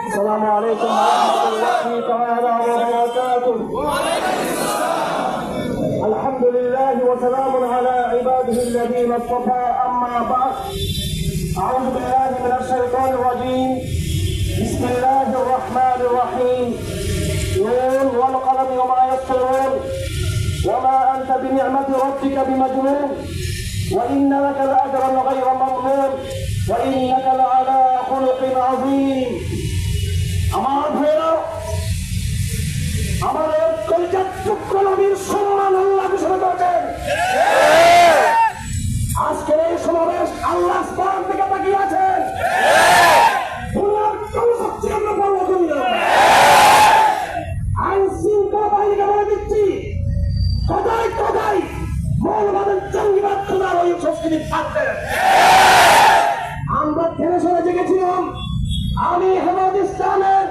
السلام عليكم ورحمة الله تعالى وبركاته. الحمد لله وسلام على عباده الذين اصطفى. أما بعد، أعوذ بالله من الشيطان الرجيم. بسم الله الرحمن الرحيم. نون والقلم وما يسطرون وما أنت بنعمة ربك بمجنون وإن لك لأجرا غير ممنون وإنك لعلى خلق عظيم. আমার ভাইরা, আমাদের কলিজার টুকরো নবীর সম্মান আল্লাহ ঘোষণা করেছেন। আজকের এই সমাবেশ আল্লাহ আসমান থেকে তাকিয়ে আছেন। আইন শৃঙ্খলা বাহিনীকে বলে দিচ্ছি, কোথায় কোথায় মৌলবাদের জঙ্গিবাদ খোঁজার ওই সংস্কৃতি থাকবে। আমরা ঠেলে সরে জেগেছিলাম। আমি হেফাজত ইসলামের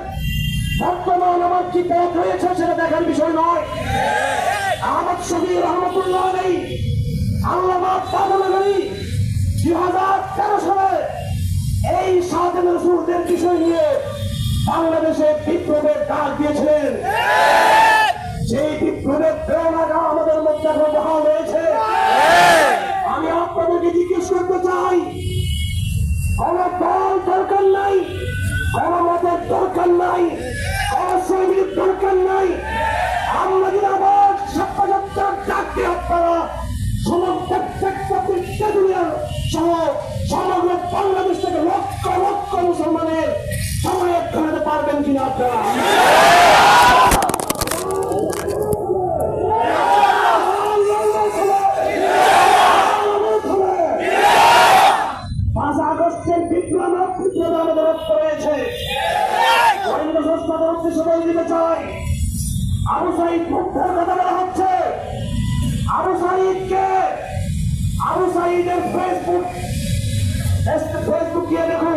বর্তমান আমার কি পথ রয়েছে সেটা দেখার বিষয় নয়। আহমদ শফি রহমতুল্লাহ আলাইহি আল্লামা পাগলাগাড়ি 2013 সালে এই শাহজাহান রাসূলদের বিষয় নিয়ে বাংলাদেশে বিপ্লবের ডাক দিয়েছিলেন। সেই বিপ্লবের প্রেরণাটা আমাদের মধ্যে এখন বহাল রয়েছে। আমি আপনাদেরকে জিজ্ঞেস করতে চাই, কোন দল দরকার নাই, কোন মতের দরকার নাই, কোন শ্রেণীর দরকার নাই। আমরা যদি আবার সপ্তাহ ডাকতে আপনারা প্রত্যেকটা দুনিয়ার সহ সমগ্র বাংলাদেশ থেকে লক্ষ লক্ষ মুসলমানের সমায়েত করাতে পারবেন কিনা আপনারা? 5 আগস্টের বিপ্লব আমাদের রক্ত রয়েছে। গোয়েন্দা সংস্থাদের উদ্দেশ্যে বলে দিতে চাই, আবু সাঈদ মুগ্ধের কথা বলা হচ্ছে। আবু সাঈদের ফেসবুক গিয়ে দেখুন।